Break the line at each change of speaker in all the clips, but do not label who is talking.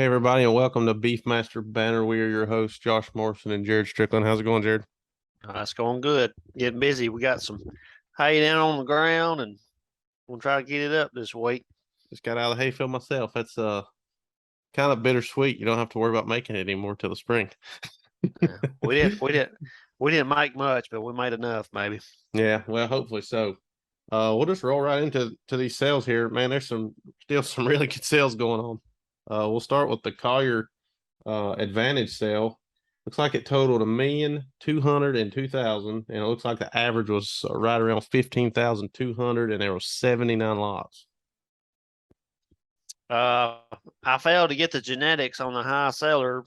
Hey, everybody, and welcome to Beefmaster Banner. We are your hosts, Josh Morrison and Jared Strickland. How's it going, Jared?
It's going good. Getting busy. We got some hay down on the ground, and we'll try to get it up this week.
Just got out of the hayfield myself. That's kind of bittersweet. You don't have to worry about making it anymore till the spring.
Yeah, we didn't make much, but we made enough, maybe.
Yeah, well, hopefully so. We'll just roll right into these sales here, man. There's still some really good sales going on. We'll start with the Collier Advantage sale. Looks like it totaled $1,202,000, and it looks like the average was right around 15,200, and there were 79 lots.
I failed to get the genetics on the high seller,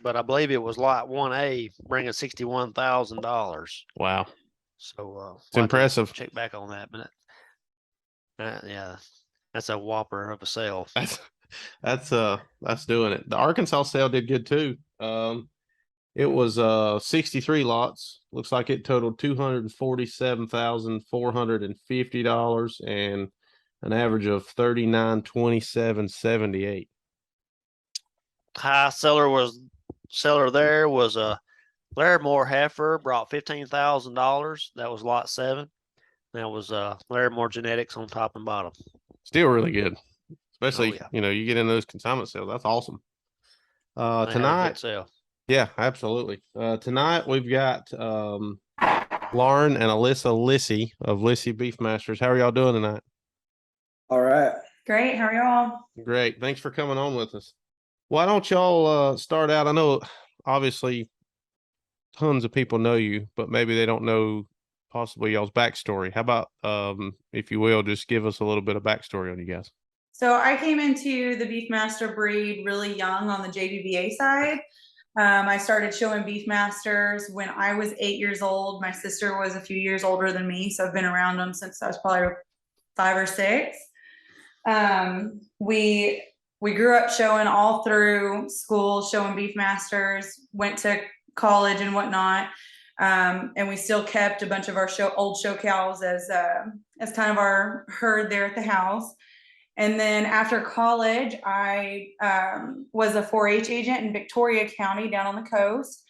but I believe it was lot 1A, bringing $61,000.
Wow,
So
it's impressive.
Check back on that, but yeah, that's a whopper of a sale.
That's doing it. The Arkansas sale did good too. It was 63 lots. Looks like it totaled $247,450 and an average of 3927.78.
High seller there was a Larimore heifer, brought $15,000. That was lot 7. That was Larimore genetics on top and bottom.
Still really good, especially you get in those consignment sales. That's awesome. Tonight,
sale.
Yeah, absolutely. Tonight we've got Lauren and Alyssa Lyssy of Lyssy Beefmasters. How are y'all doing tonight?
All right.
Great. How are y'all?
Great. Thanks for coming on with us. Why don't y'all start out? I know obviously tons of people know you, but maybe they don't know possibly y'all's backstory. How about, if you will, just give us a little bit of backstory on you guys.
So I came into the Beefmaster breed really young on the JBBA side. I started showing Beefmasters when I was 8 years old. My sister was a few years older than me, so I've been around them since I was probably 5 or 6. We grew up showing all through school, showing Beefmasters, went to college and whatnot. And we still kept a bunch of our old show cows as kind of our herd there at the house. And then after college, I was a 4-H agent in Victoria County down on the coast.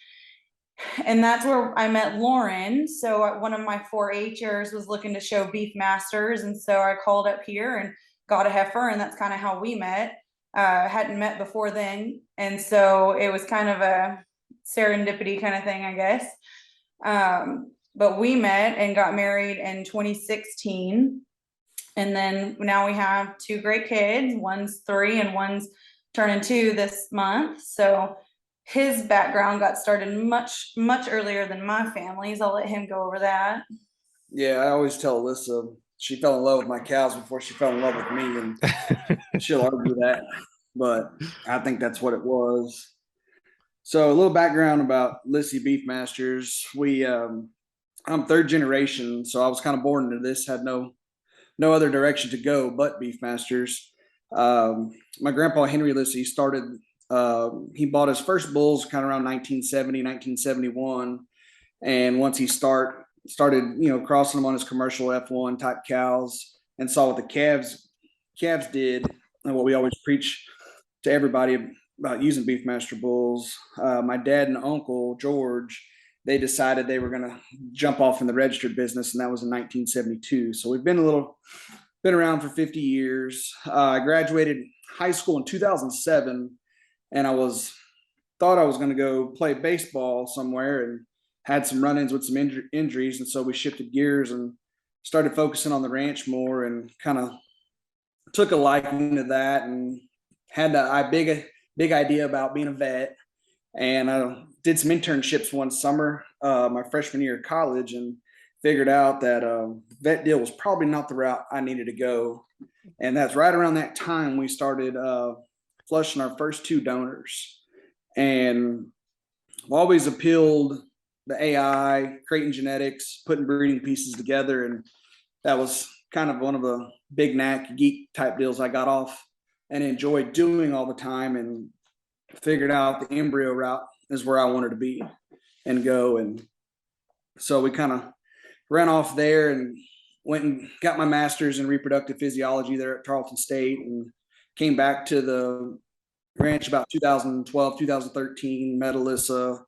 And that's where I met Lauren. So one of my 4-Hers was looking to show Beefmasters. And so I called up here and got a heifer. And that's kind of how we met. Hadn't met before then. And so it was kind of a serendipity kind of thing, I guess. But we met and got married in 2016. And then now we have 2 great kids. One's 3 and one's turning 2 this month. So his background got started much, much earlier than my family's. I'll let him go over that.
Yeah, I always tell Alyssa she fell in love with my cows before she fell in love with me, and she'll argue that, but I think that's what it was. So a little background about Lyssy Beefmasters. I'm 3rd generation, so I was kind of born into this, had no other direction to go but Beefmasters. My grandpa Henry Lyssy started, he bought his first bulls kind of around 1970, 1971. And once he started, crossing them on his commercial F1 type cows, and saw what the calves did, and what we always preach to everybody about using Beefmaster bulls. My dad and uncle George, they decided they were going to jump off in the registered business, and that was in 1972. So we've been around for 50 years. I graduated high school in 2007, and thought I was going to go play baseball somewhere, and had some run-ins with some injuries. And so we shifted gears and started focusing on the ranch more, and kind of took a liking to that, and had a big idea about being a vet. And I did some internships one summer, my freshman year of college, and figured out that vet deal was probably not the route I needed to go. And that's right around that time we started flushing our first 2 donors. And always appealed the AI, creating genetics, putting breeding pieces together. And that was kind of one of the big knack geek type deals I got off and enjoyed doing all the time, and figured out the embryo route is where I wanted to be and go. And so we kind of ran off there and went and got my master's in reproductive physiology there at Tarleton State, and came back to the ranch about 2012, 2013, met Alyssa,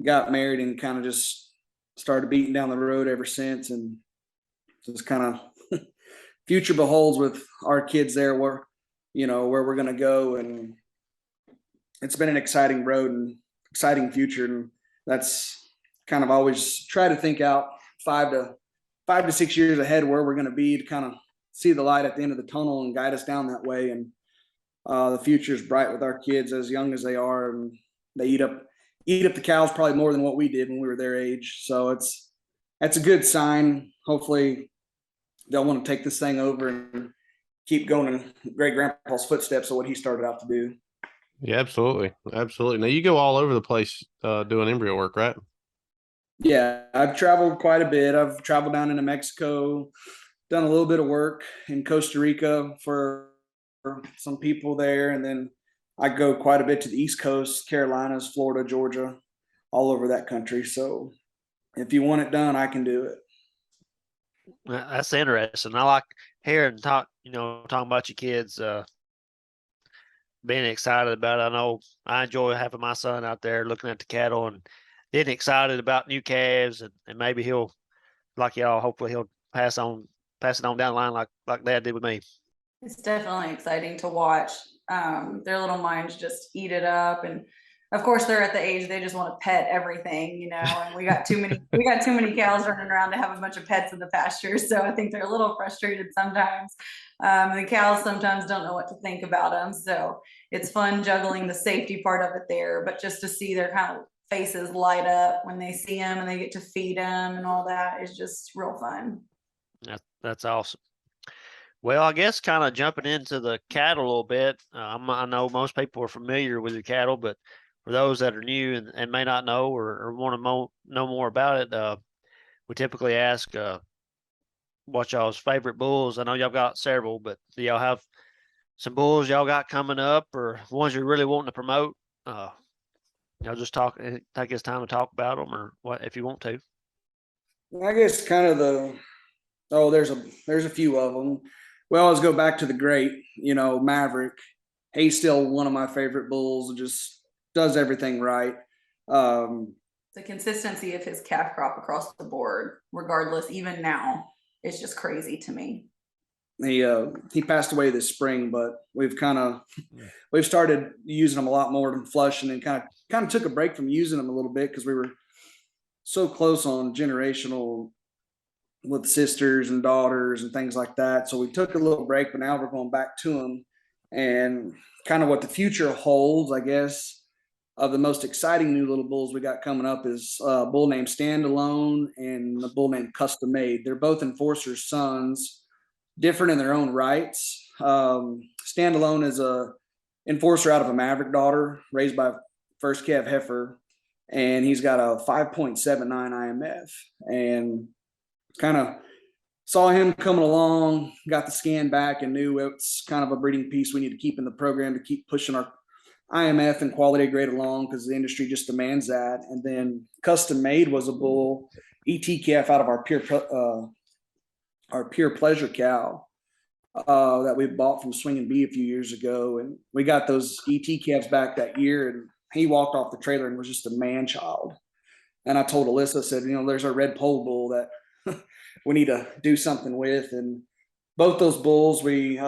got married, and kind of just started beating down the road ever since. And just kind of future beholds with our kids there, where we're going to go. And it's been an exciting road and exciting future. And that's kind of always try to think out 5 to 6 years ahead where we're going to be, to kind of see the light at the end of the tunnel and guide us down that way. And the future is bright with our kids, as young as they are, and they eat up the cows probably more than what we did when we were their age. So that's a good sign. Hopefully they'll want to take this thing over and keep going in great grandpa's footsteps of what he started out to do.
Yeah, absolutely. Absolutely. Now you go all over the place doing embryo work, right?
Yeah, I've traveled quite a bit. I've traveled down into Mexico, done a little bit of work in Costa Rica for some people there. And then I go quite a bit to the East Coast, Carolinas, Florida, Georgia, all over that country. So if you want it done, I can do it.
That's interesting. I like hearing talking about your kids, being excited about it. I know I enjoy having my son out there looking at the cattle and getting excited about new calves, and maybe he'll, like y'all, hopefully he'll pass it on down the line like Dad did with me.
It's definitely exciting to watch. Their little minds just eat it up, and of course they're at the age they just want to pet everything, and we got too many cows running around to have a bunch of pets in the pasture. So I think they're a little frustrated sometimes. The cows sometimes don't know what to think about them. So it's fun juggling the safety part of it there, but just to see their kind of faces light up when they see them and they get to feed them and all that is just real fun.
That's awesome. Well, I guess kind of jumping into the cattle a little bit. I know most people are familiar with the cattle, but for those that are new and may not know or want to know more about it, we typically ask what y'all's favorite bulls. I know y'all got several, but do y'all have some bulls y'all got coming up, or ones you're really wanting to promote? Y'all just take this time to talk about them, or what if you want to.
I guess kind of there's a few of them. We always go back to the great, Maverick. He's still one of my favorite bulls. Just does everything right.
The consistency of his calf crop across the board, regardless, even now, is just crazy to me.
He passed away this spring, but we've started using him a lot more than flush, and then kind of took a break from using him a little bit because we were so close on generational with sisters and daughters and things like that. So we took a little break, but now we're going back to them, and kind of what the future holds, I guess, of the most exciting new little bulls we got coming up is a bull named Standalone and a bull named Custom Made. They're both enforcers' sons, different in their own rights. Standalone is a enforcer out of a Maverick daughter raised by first calf heifer, and he's got a 5.79 IMF, and kind of saw him coming along, got the scan back, and knew it's kind of a breeding piece we need to keep in the program to keep pushing our IMF and quality grade along, because the industry just demands that. And then Custom Made was a bull ET calf out of our pure pleasure cow that we bought from Swinging Bee a few years ago, and we got those ET calves back that year, and he walked off the trailer and was just a man child. And I told Alyssa, I said, there's our red pole bull that we need to do something with. And both those bulls we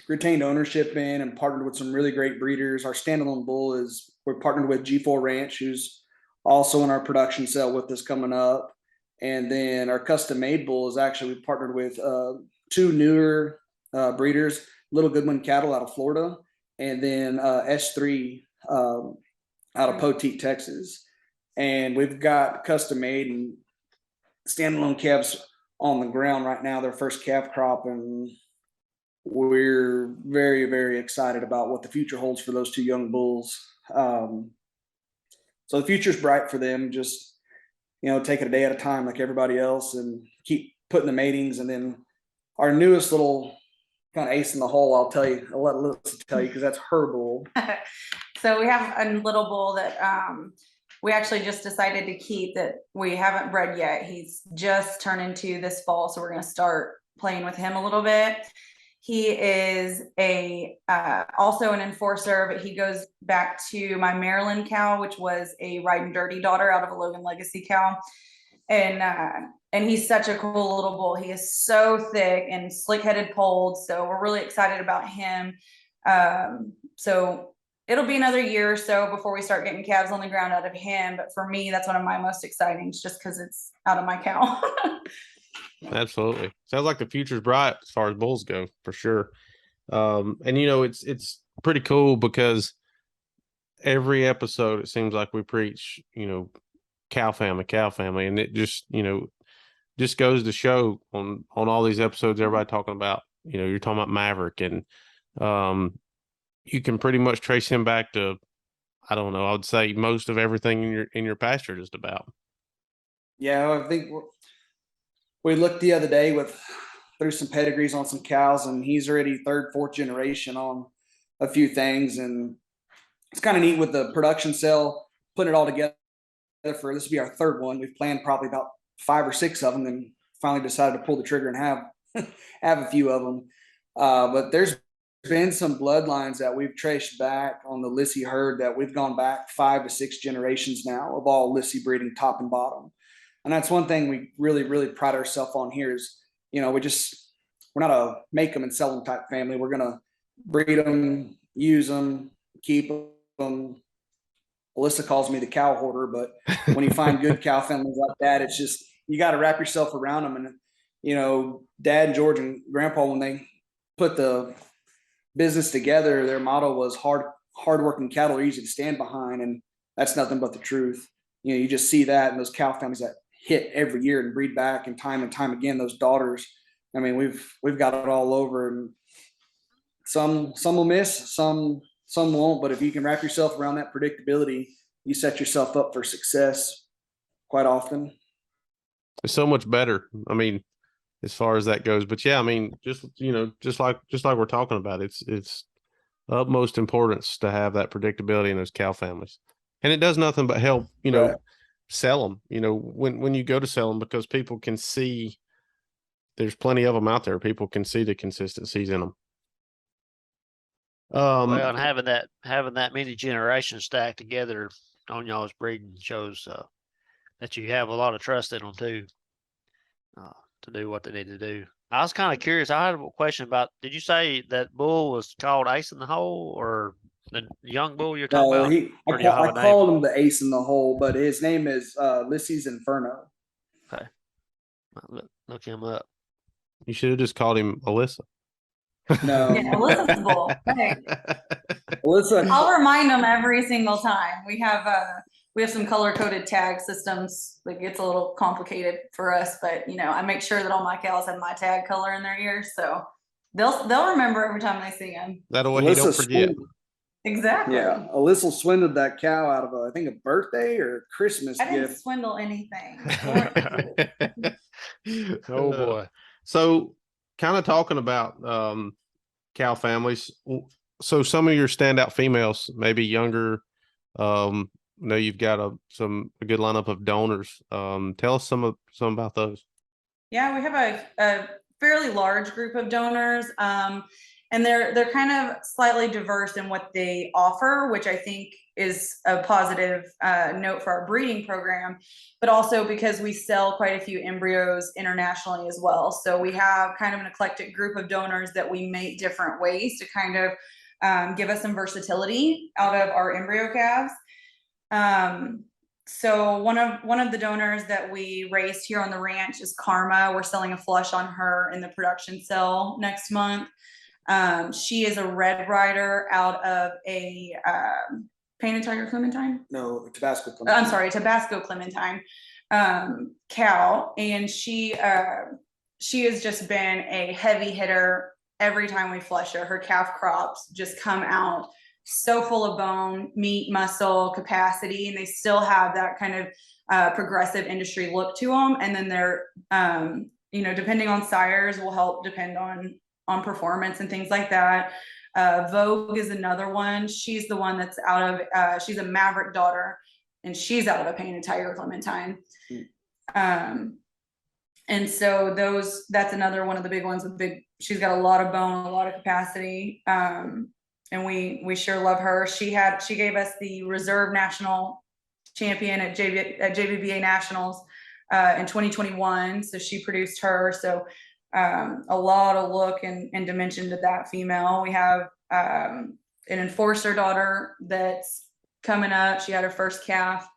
retained ownership in and partnered with some really great breeders. Our Standalone bull we're partnered with G4 Ranch, who's also in our production cell with us coming up. And then our Custom Made bull is actually, we partnered with 2 newer breeders, Little Goodwin Cattle out of Florida, and then S3 out of Poteet, Texas. And we've got Custom Made and Standalone calves on the ground right now, their first calf crop, and we're very, very excited about what the future holds for those 2 young bulls. So the future's bright for them. Just, take it a day at a time like everybody else and keep putting the matings. And then our newest little kind of ace in the hole, I'll let Alyssa tell you, because that's her bull.
So we have a little bull that we actually just decided to keep, that we haven't bred yet. He's just turned into this fall, so we're going to start playing with him a little bit. He is also an enforcer, but he goes back to my Maryland cow, which was a Riding Dirty daughter out of a Logan Legacy cow. And he's such a cool little bull. He is so thick and slick-headed polled. So we're really excited about him. So it'll be another year or so before we start getting calves on the ground out of him. But for me, that's one of my most exciting, just because it's out of my cow.
Absolutely. Sounds like the future's bright as far as bulls go, for sure. And it's pretty cool because every episode it seems like we preach, cow family, and it just goes to show on all these episodes, everybody talking about, you're talking about Maverick, and you can pretty much trace him back to, I don't know, I would say most of everything in your pasture just about.
Yeah, I think we looked the other day through some pedigrees on some cows, and he's already third, fourth generation on a few things. And it's kind of neat with the production cell, putting it all together for this will be our third one. We've planned probably about 5 or 6 of them, and finally decided to pull the trigger and have a few of them. But there's been some bloodlines that we've traced back on the Lyssy herd that we've gone back 5 to 6 generations now of all Lyssy breeding top and bottom. And that's one thing we really, really pride ourselves on here is, we're not a make them and sell them type family. We're going to breed them, use them, keep them. Alyssa calls me the cow hoarder, but when you find good cow families like that, it's just, you got to wrap yourself around them. And, Dad, George, and Grandpa, when they put the business together, their motto was hardworking cattle are easy to stand behind. And that's nothing but the truth. You just see that in those cow families that hit every year and breed back and time again, those daughters. I mean, we've got it all over, and some will miss, some won't, but if you can wrap yourself around that predictability, you set yourself up for success quite often.
It's so much better. I mean, as far as that goes, but yeah, I mean, just like we're talking about, it's utmost importance to have that predictability in those cow families, and it does nothing but help,
Right.
sell them, when you go to sell them, because people can see there's plenty of them out there. People can see the consistencies in them.
Well, and having that many generations stacked together on y'all's breeding shows that you have a lot of trust in them too, to do what they need to do. I was kind of curious. I had a question about, did you say that bull was called Ace in the Hole, or the young bull you're talking
No,
about? Or do you have
I
a name?
called him the Ace in the Hole, but his name is Lyssy's Inferno.
Okay. Look him up.
You should have just called him Alyssa.
No,
Yeah, Alyssa's bull. Hey,
Alyssa.
I'll remind them every single time. We have some color coded tag systems. It gets a little complicated for us, but I make sure that all my cows have my tag color in their ears, so they'll remember every time they see them.
That way he don't forget.
Exactly.
Yeah, Alyssa swindled that cow out of I think a birthday or Christmas
I didn't
gift.
swindle anything.
Oh boy.
So, kind of talking about cow families. So, some of your standout females, maybe younger. I know you've got a good lineup of donors. Tell us some about those.
Yeah, we have a fairly large group of donors. And they're kind of slightly diverse in what they offer, which I think is a positive note for our breeding program, but also because we sell quite a few embryos internationally as well. So we have kind of an eclectic group of donors that we make different ways to kind of give us some versatility out of our embryo calves. So one of the donors that we raised here on the ranch is Karma. We're selling a flush on her in the production cell next month. She is a red rider out of a painted tiger Clementine.
No, Tabasco Clementine.
I'm sorry, Tabasco Clementine cow, and she has just been a heavy hitter every time we flush her. Her calf crops just come out so full of bone, meat, muscle, capacity, and they still have that kind of progressive industry look to them. And then they're depending on sires will help depend on performance and things like that. Vogue is another one. She's the one that's out of she's a Maverick daughter, and she's out of a painted tiger Clementine. And so that's another one of the big ones she's got a lot of bone, a lot of capacity. And we sure love her. She gave us the reserve national champion at JBBA nationals in 2021. So she produced her. So a lot of look and dimension to that female. We have an enforcer daughter that's coming up. She had her first calf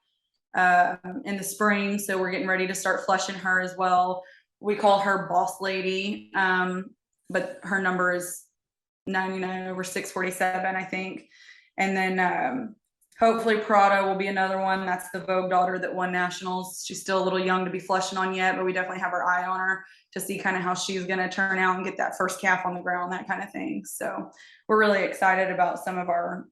in the spring, so we're getting ready to start flushing her as well. We call her Boss Lady, but her number is 99/647, I think. And then hopefully Prada will be another one. That's the Vogue daughter that won nationals. She's still a little young to be flushing on yet, but we definitely have our eye on her to see kind of how she's going to turn out and get that first calf on the ground, that kind of thing. So we're really excited about some of our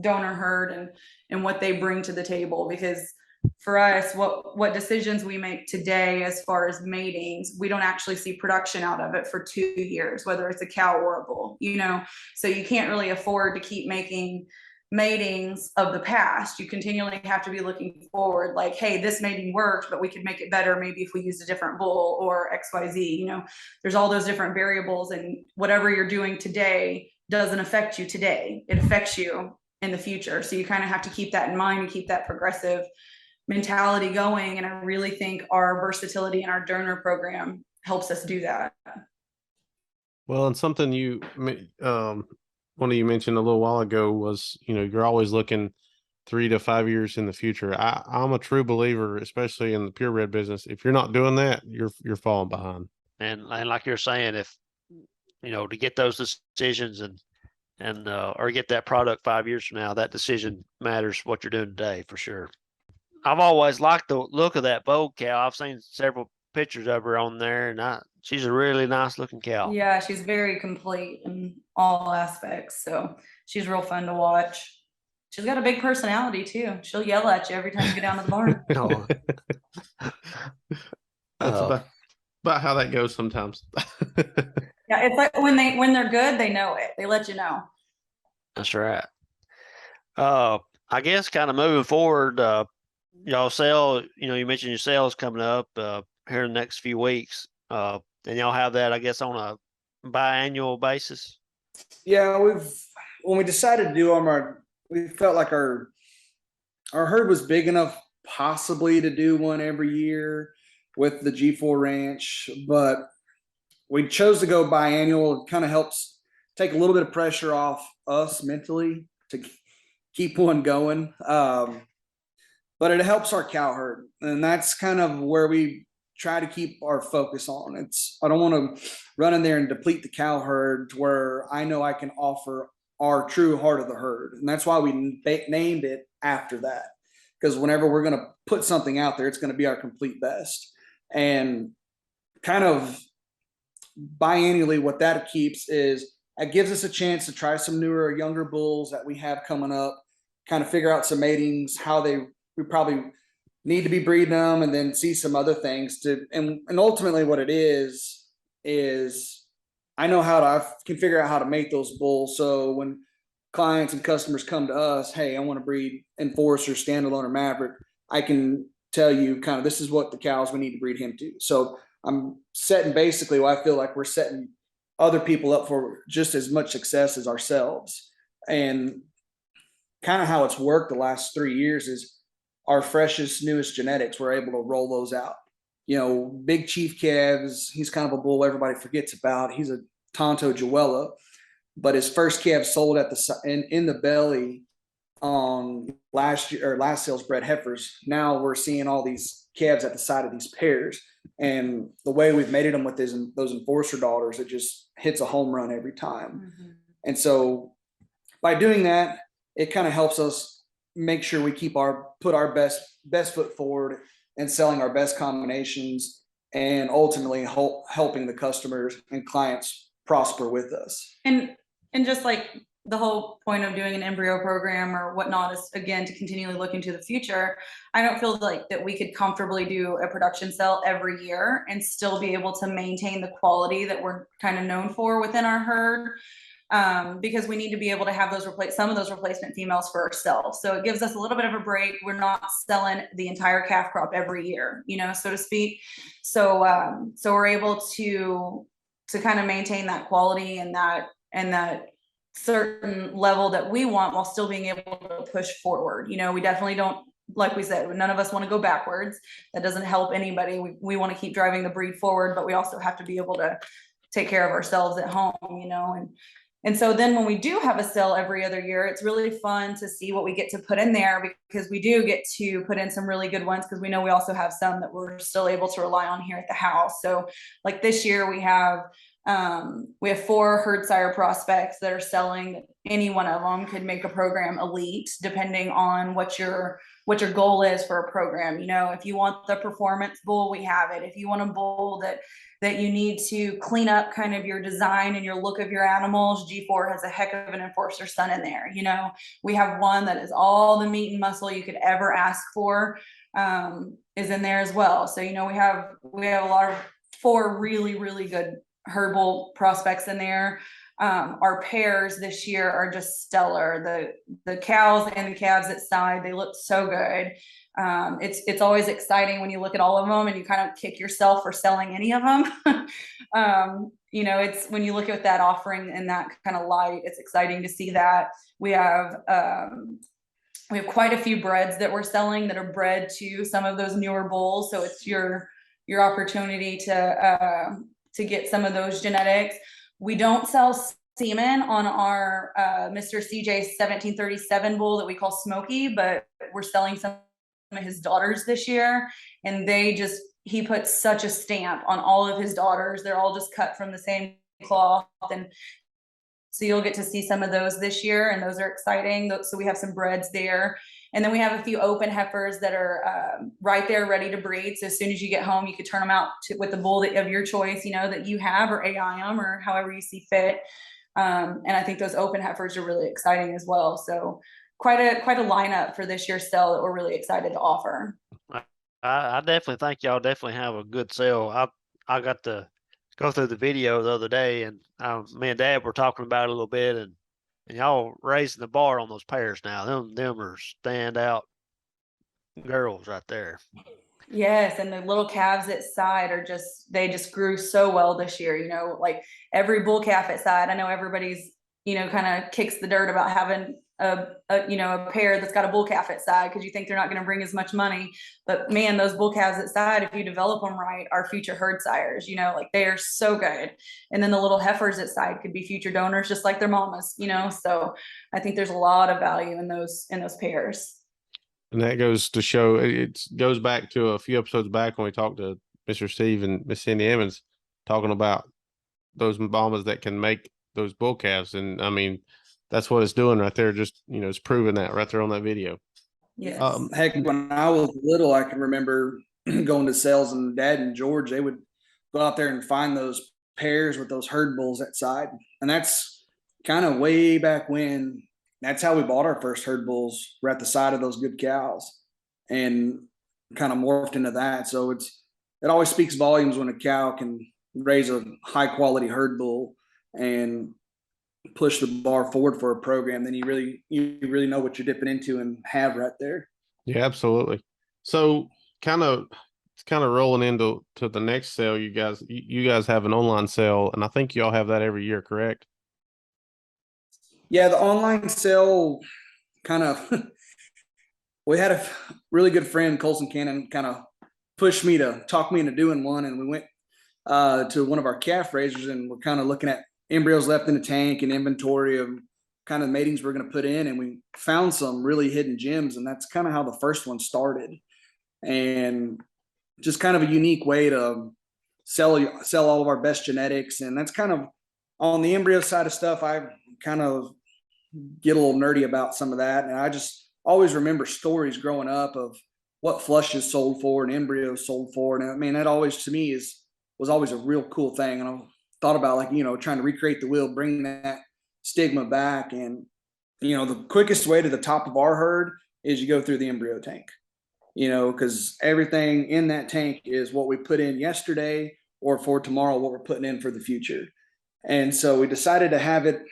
donor herd and what they bring to the table, because for us, what decisions we make today as far as matings, we don't actually see production out of it for 2 years, whether it's a cow or a bull, so you can't really afford to keep making matings of the past. You continually have to be looking forward, like, hey, this mating worked, but we could make it better maybe if we used a different bull or XYZ. There's all those different variables, and whatever you're doing today doesn't affect you today, it affects you in the future. So you kind of have to keep that in mind and keep that progressive mentality going. And I really think our versatility and our donor program helps us do that.
Well, and something one of you mentioned a little while ago was, you're always looking 3 to 5 years in the future. I'm a true believer, especially in the purebred business. If you're not doing that, you're falling behind.
And like you're saying, if to get those decisions and or get that product 5 years from now, that decision matters what you're doing today for sure. I've always liked the look of that Vogue cow. I've seen several pictures of her on there, and she's a really nice looking cow.
Yeah, she's very complete in all aspects. So she's real fun to watch. She's got a big personality too. She'll yell at you every time you get down to the barn.
Oh.
That's about how that goes sometimes.
Yeah, it's like when they're good, they know it. They let you know.
That's right. I guess kind of moving forward, y'all sell, you mentioned your sales coming up here in the next few weeks. And y'all have that, I guess, on a biannual basis.
Yeah, when we decided to do them, we felt like our herd was big enough possibly to do one every year with the G4 ranch, but we chose to go biannual. It kind of helps take a little bit of pressure off us mentally to keep one going. But it helps our cow herd, and that's kind of where we try to keep our focus on. I don't want to run in there and deplete the cow herd to where I know I can offer our true heart of the herd. And that's why we named it after that, because whenever we're going to put something out there, it's going to be our complete best. And kind of biannually, what that keeps is it gives us a chance to try some newer, younger bulls that we have coming up, kind of figure out some matings, we probably need to be breeding them, and then see some other things and ultimately what it is I can figure out how to mate those bulls. So when clients and customers come to us, hey, I want to breed Enforcer, Standalone, or Maverick, I can tell you kind of this is what the cows we need to breed him to. So I'm setting basically what I feel like we're setting other people up for just as much success as ourselves. And kind of how it's worked the last 3 years is our freshest, newest genetics, we're able to roll those out. Big Chief calves, he's kind of a bull everybody forgets about. He's a Tonto Joella, but his first calf sold at in the belly on last sales bred heifers. Now we're seeing all these calves at the side of these pairs, and the way we've mated them with those Enforcer daughters, it just hits a home run every time. Mm-hmm. And so by doing that, it kind of helps us make sure we put our best foot forward and selling our best combinations, and ultimately helping the customers and clients prosper with us.
And just like the whole point of doing an embryo program or whatnot is, again, to continually look into the future. I don't feel like that we could comfortably do a production cell every year and still be able to maintain the quality that we're kind of known for within our herd. because we need to be able to have some of those replacement females for ourselves. So it gives us a little bit of a break. We're not selling the entire calf crop every year, so to speak. So we're able to kind of maintain that quality and that certain level that we want while still being able to push forward. We definitely don't, like we said, none of us want to go backwards. That doesn't help anybody. We want to keep driving the breed forward, but we also have to be able to take care of ourselves at home, and so then when we do have a sale every other year, it's really fun to see what we get to put in there, because we do get to put in some really good ones, because we know we also have some that we're still able to rely on here at the house. So like this year we have 4 herd sire prospects that are selling. Any one of them could make a program elite, depending on what your goal is for a program. If you want the performance bull, we have it. If you want a bull that you need to clean up kind of your design and your look of your animals, G4 has a heck of an enforcer son in there. We have one that is all the meat and muscle you could ever ask for, is in there as well. So we have a lot of 4 really, really good herd bull prospects in there. Our pairs this year are just stellar. The cows and the calves at side, they look so good. It's always exciting when you look at all of them and you kind of kick yourself for selling any of them. It's when you look at that offering in that kind of light, it's exciting to see that. We have quite a few breds that we're selling that are bred to some of those newer bulls. So it's your opportunity to get some of those genetics. We don't sell semen on our Mr. CJ 1737 bull that we call Smokey, but we're selling some of his daughters this year, and he put such a stamp on all of his daughters. They're all just cut from the same cloth, and so you'll get to see some of those this year, and those are exciting. So we have some breds there. And then we have a few open heifers that are right there ready to breed. So as soon as you get home, you could turn them out with the bull of your choice, that you have, or AI them, or however you see fit. And I think those open heifers are really exciting as well. So quite a lineup for this year's sale that we're really excited to offer.
I definitely think y'all definitely have a good sale. I got to go through the video the other day, and me and Dad were talking about it a little bit, and y'all raising the bar on those pairs now. Them are standout girls right there.
Yes, and the little calves at side they just grew so well this year. Like every bull calf at side, I know everybody's kind of kicks the dirt about having a pair that's got a bull calf at side, because you think they're not going to bring as much money. But man, those bull calves at side, if you develop them right, are future herd sires. Like they are so good. And then the little heifers at side could be future donors, just like their mamas. So I think there's a lot of value in those pairs.
And that goes to show, it goes back to a few episodes back when we talked to Mr. Steve and Miss Cindy Emmons, talking about those mamas that can make those bull calves. And I mean, that's what it's doing right there. Just, it's proving that right there on that video.
Yes.
Heck, when I was little, I can remember going to sales, and Dad and George, they would go out there and find those pairs with those herd bulls at side. And that's kind of way back when. That's how we bought our first herd bulls. We're at the side of those good cows, and kind of morphed into that. So it always speaks volumes when a cow can raise a high quality herd bull and push the bar forward for a program. Then you really know what you're dipping into and have right there.
Yeah, absolutely. So kind of rolling into the next sale. You guys have an online sale, and I think y'all have that every year, correct?
Yeah, the online sale kind of, we had a really good friend, Colson Cannon, kind of pushed me to talk me into doing one. And we went to one of our calf raisers, and we're kind of looking at embryos left in the tank and inventory of kind of matings we're going to put in. And we found some really hidden gems. And that's kind of how the first one started. And just kind of a unique way to sell all of our best genetics. And that's kind of on the embryo side of stuff. I kind of get a little nerdy about some of that. And I just always remember stories growing up of what flushes sold for and embryos sold for. And I mean, that always to me was always a real cool thing. And I thought about trying to recreate the wheel, bring that stigma back. And, the quickest way to the top of our herd is you go through the embryo tank, because everything in that tank is what we put in yesterday, or for tomorrow, what we're putting in for the future. And so we decided to have it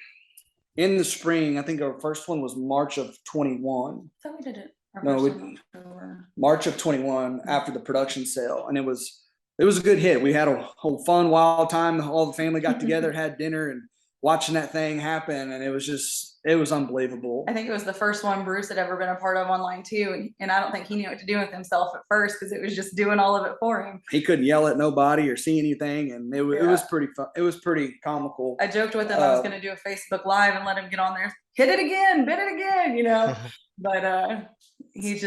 in the spring. I think our first one was March of 21.
I thought we did it. our
No,
first
we-
one in October.
March of 21 after the production sale. And it was a good hit. We had a whole fun, wild time. All the family got together, had dinner, and watching that thing happen. And it was unbelievable.
I think it was the first one Bruce had ever been a part of online too. And I don't think he knew what to do with himself at first because it was just doing all of it for him.
He couldn't yell at nobody or see anything. And it was pretty fun. It was pretty comical.
I joked with him I was going to do a Facebook Live and let him get on there, hit it again, you know. But he's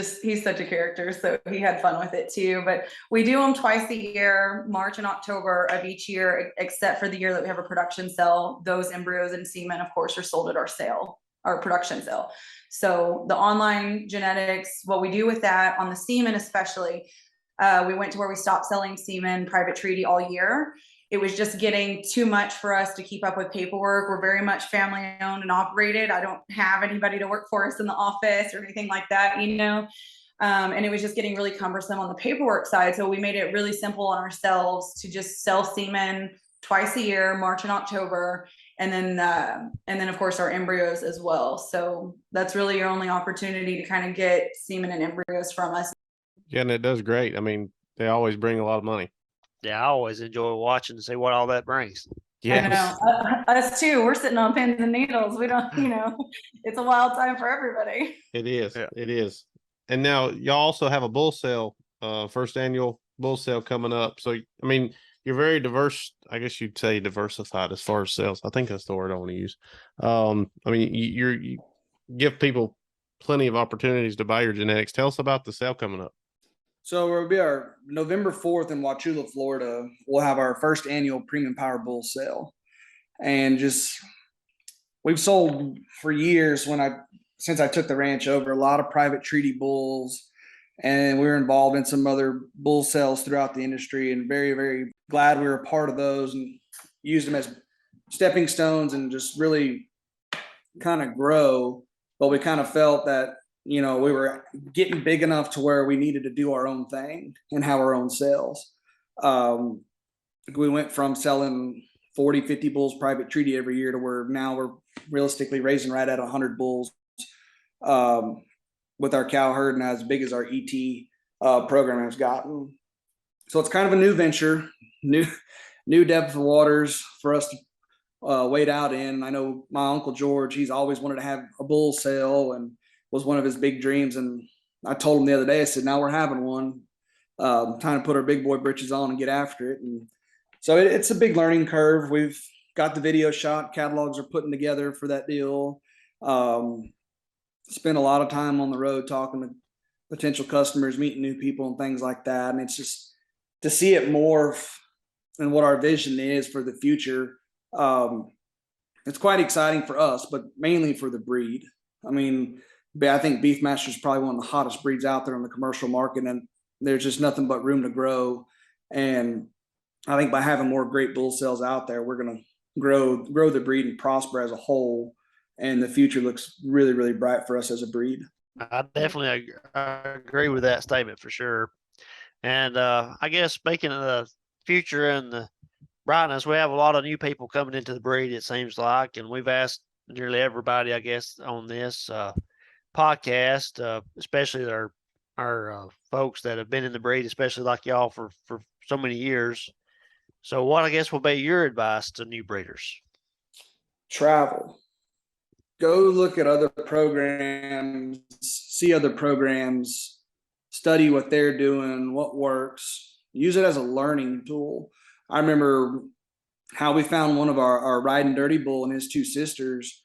such a character, so he had fun with it too. But we do them twice a year, March and October of each year, except for the year that we have a production sale. Those embryos and semen, of course, are sold at our production sale. So the online genetics, what we do with that on the semen especially, we went to where we stopped selling semen private treaty all year. It was just getting too much for us to keep up with paperwork. We're very much family owned and operated. I don't have anybody to work for us in the office or anything like that, you know. And it was just getting really cumbersome on the paperwork side. So we made it really simple on ourselves to just sell semen twice a year, March and October. And then of course our embryos as well. So that's really your only opportunity to kind of get semen and embryos from us.
Yeah, and it does great. I mean, they always bring a lot of money.
Yeah, I always enjoy watching to see what all that brings.
I know. Us too. We're sitting on pins and needles. We don't, you know, it's a wild time for everybody.
It is.
Yeah.
It is. And now y'all also have a bull sale, first annual bull sale coming up. So, I mean, you're very diverse. I guess you'd say diversified as far as sales. I think that's the word I want to use. I mean, you give people plenty of opportunities to buy your genetics. Tell us about the sale coming up.
So it'll be our November 4th in Wauchula, Florida. We'll have our first annual premium power bull sale. And we've sold for years since I took the ranch over, a lot of private treaty bulls. And we were involved in some other bull sales throughout the industry, and very, very glad we were a part of those and used them as stepping stones and just really kind of grow. But we kind of felt that, you know, we were getting big enough to where we needed to do our own thing and have our own sales. We went from selling 40, 50 bulls private treaty every year to where now we're realistically raising right at 100 bulls with our cow herd, and as big as our ET program has gotten. So it's kind of a new venture, new depth of waters for us to wade out in. I know my Uncle George, he's always wanted to have a bull sale and was one of his big dreams. And I told him the other day, I said, now we're having one, time to put our big boy britches on and get after it. And so it's a big learning curve. We've got the video shot, catalogs are putting together for that deal. Spent a lot of time on the road talking to potential customers, meeting new people and things like that. And it's just to see it morph and what our vision is for the future. It's quite exciting for us, but mainly for the breed. I mean, I think Beefmasters is probably one of the hottest breeds out there in the commercial market, and there's just nothing but room to grow. And I think by having more great bull sales out there, we're going to grow the breed and prosper as a whole. And the future looks really, really bright for us as a breed.
I definitely agree with that statement for sure. And I guess speaking of the future and the brightness, we have a lot of new people coming into the breed, it seems like. And we've asked nearly everybody, I guess, on this podcast, especially our folks that have been in the breed, especially like y'all for so many years. So what I guess will be your advice to new breeders?
Travel. Go look at other programs, see other programs, study what they're doing, what works, use it as a learning tool. I remember how we found one of our riding dirty bull and his two sisters.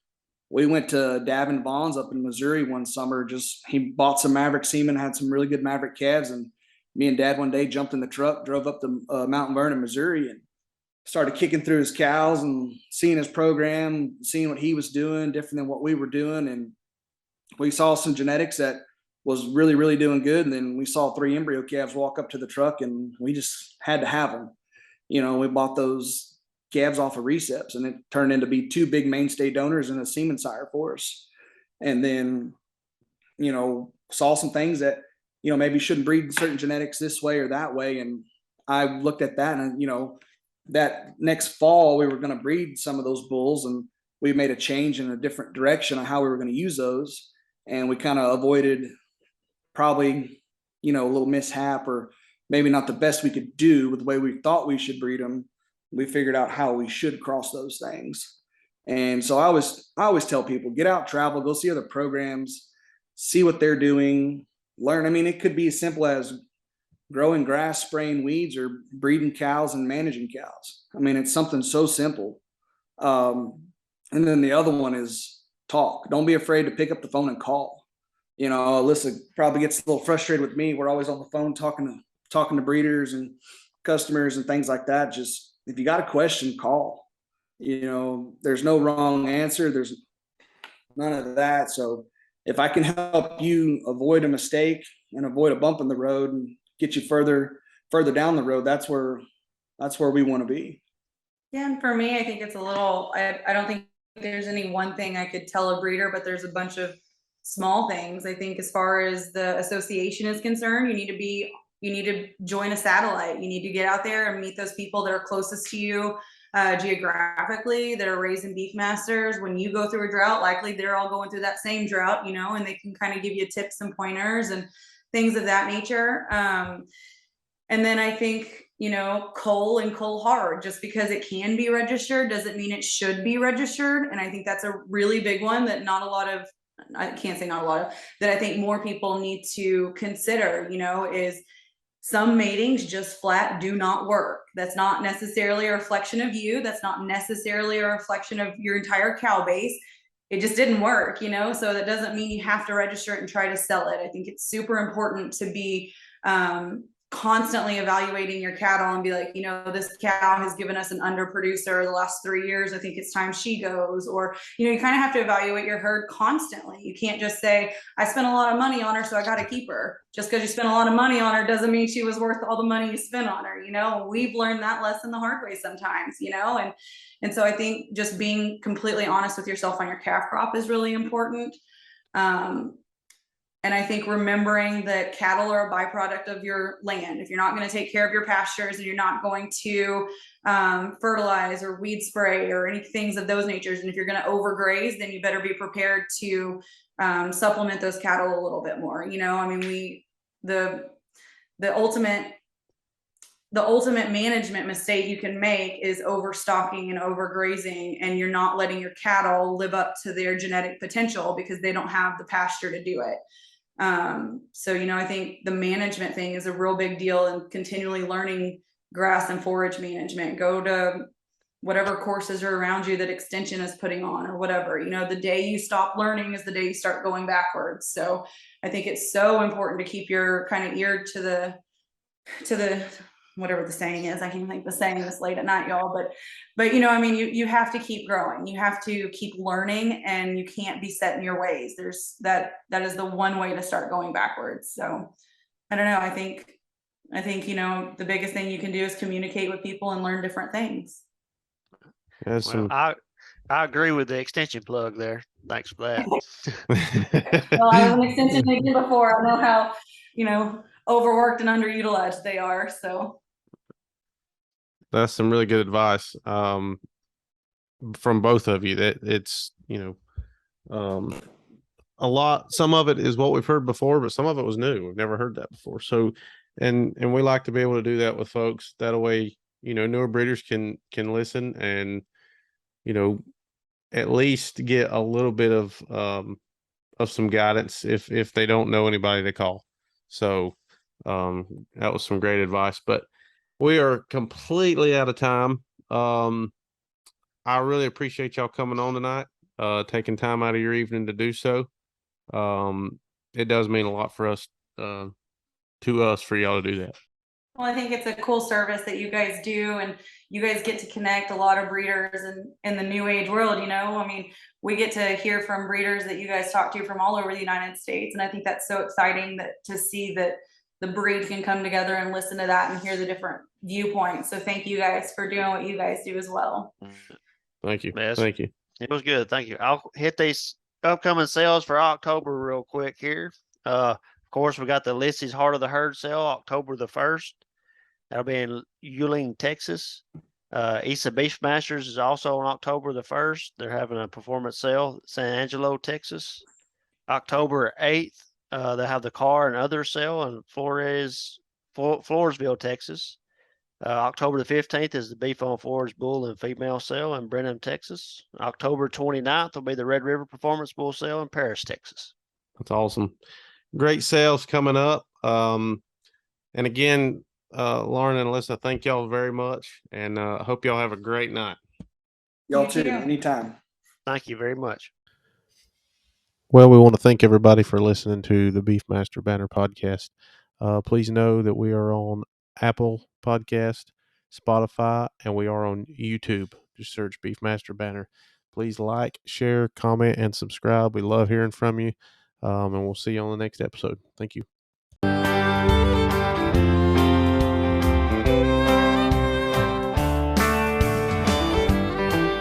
We went to Davin Vaughn's up in Missouri one summer. He bought some Maverick semen, had some really good Maverick calves, and me and Dad one day jumped in the truck, drove up to Mount Vernon, Missouri, and started kicking through his cows and seeing his program, seeing what he was doing, different than what we were doing. And we saw some genetics that was really, really doing good. And then we saw 3 embryo calves walk up to the truck, and we just had to have them. You know, we bought those calves off of receps, and it turned into be 2 big mainstay donors and a semen sire for us. And then, you know, saw some things that, you know, maybe shouldn't breed certain genetics this way or that way. And I looked at that, and, you know, that next fall we were going to breed some of those bulls, and we made a change in a different direction on how we were going to use those. And we kind of avoided probably, a little mishap, or maybe not the best we could do with the way we thought we should breed them. We figured out how we should cross those things. And so I always tell people, get out, travel, go see other programs, see what they're doing, learn. I mean, it could be as simple as growing grass, spraying weeds, or breeding cows and managing cows. I mean, it's something so simple. And then the other one is talk. Don't be afraid to pick up the phone and call. Alyssa probably gets a little frustrated with me. We're always on the phone talking to breeders and customers and things like that. Just, if you got a question, call. There's no wrong answer. There's none of that. So if I can help you avoid a mistake and avoid a bump in the road and get you further down the road, that's where we want to be.
Yeah, and for me, I think it's a little, I don't think there's any one thing I could tell a breeder, but there's a bunch of small things. I think as far as the association is concerned, you need to join a satellite. You need to get out there and meet those people that are closest to you geographically, that are raising Beefmasters. When you go through a drought, likely they're all going through that same drought, and they can kind of give you tips and pointers and things of that nature. And then I think, coal and coal hard, just because it can be registered doesn't mean it should be registered. And I think that's a really big one that I can't say not a lot of, that I think more people need to consider, is some matings just flat do not work. That's not necessarily a reflection of you. That's not necessarily a reflection of your entire cow base. It just didn't work, so that doesn't mean you have to register it and try to sell it. I think it's super important to be constantly evaluating your cattle and be like, this cow has given us an underproducer the last 3 years. I think it's time she goes. Or, you kind of have to evaluate your herd constantly. You can't just say, I spent a lot of money on her, so I got to keep her. Just because you spent a lot of money on her doesn't mean she was worth all the money you spent on her. We've learned that lesson the hard way sometimes, and so I think just being completely honest with yourself on your calf crop is really important. And I think remembering that cattle are a byproduct of your land. If you're not going to take care of your pastures and you're not going to fertilize or weed spray or any things of those natures, and if you're going to overgraze, then you better be prepared to supplement those cattle a little bit more. The ultimate management mistake you can make is overstocking and overgrazing, and you're not letting your cattle live up to their genetic potential because they don't have the pasture to do it. So, I think the management thing is a real big deal, and continually learning grass and forage management. Go to whatever courses are around you that Extension is putting on or whatever. The day you stop learning is the day you start going backwards. So I think it's so important to keep your kind of ear to the whatever the saying is. I can't think the saying this late at night, y'all, but you have to keep growing. You have to keep learning, and you can't be set in your ways. That is the one way to start going backwards. So I don't know. I think, the biggest thing you can do is communicate with people and learn different things.
Well, I agree with the Extension plug there. Thanks for that.
Well, I was an Extension agent before. I know how, overworked and underutilized they are. So
that's some really good advice from both of you. That it's a lot. Some of it is what we've heard before, but some of it was new. We've never heard that before. So, and we like to be able to do that with folks. That way, newer breeders can listen and at least get a little bit of some guidance if they don't know anybody to call. So that was some great advice, but we are completely out of time. I really appreciate y'all coming on tonight, taking time out of your evening to do so. It does mean a lot for us, for y'all to do that.
Well, I think it's a cool service that you guys do, and you guys get to connect a lot of breeders in the new age world. We get to hear from breeders that you guys talk to from all over the United States. And I think that's so exciting to see that the breed can come together and listen to that and hear the different viewpoints. So thank you guys for doing what you guys do as well.
Thank you.
Yes.
Thank you.
It was good. Thank you. I'll hit these upcoming sales for October real quick here. Of course, we got the Lyssy's Heart of the Herd sale, October the 1st. That'll be in Yuling, Texas. Lyssy Beefmasters is also on October the 1st. They're having a performance sale, San Angelo, Texas. October 8th, they'll have the car and other sale in Floresville, Texas. October the 15th is the Beef on Forage Bull and Female Sale in Brenham, Texas. October 29th will be the Red River Performance Bull Sale in Paris, Texas.
That's awesome. Great sales coming up. And again, Lauren and Alyssa, thank y'all very much. And I hope y'all have a great night.
Y'all
You
too.
too.
Anytime.
Thank you very much.
Well, we want to thank everybody for listening to the Beefmaster Banner podcast. Please know that we are on Apple Podcast, Spotify, and we are on YouTube. Just search Beefmaster Banner. Please like, share, comment, and subscribe. We love hearing from you. And we'll see you on the next episode. Thank you.